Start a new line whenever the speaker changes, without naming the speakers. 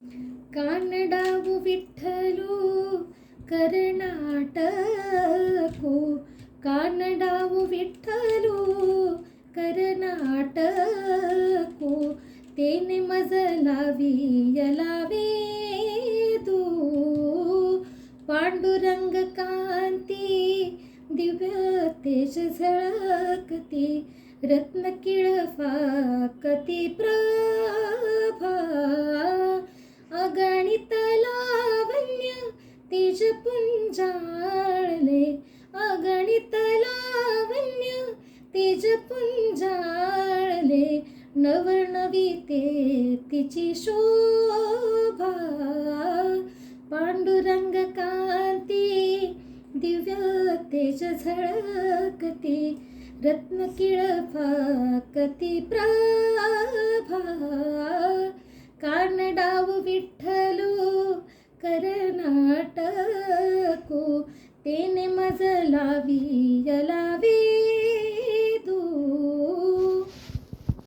कानडावू विठ्ठलू कर्नाटको, कानडावू विठ्ठलू कर्नाटको, तेने मजला वियलावे दो, पांडुरंग कांती दिव्य तेज झळकती, रत्न किळफाकती प्रभा, अगणित लावण्य तेज पुंजाळले, अगणित लावण्य तेज पुंजाळले, नवनविते तिची शोभा, पांडुरंग कांती दिव्य तेज झळकती, रत्न किळफाकती प्रभा, कानडावू विठ्ठलू कर्नाटको, तेने मजला वियलावे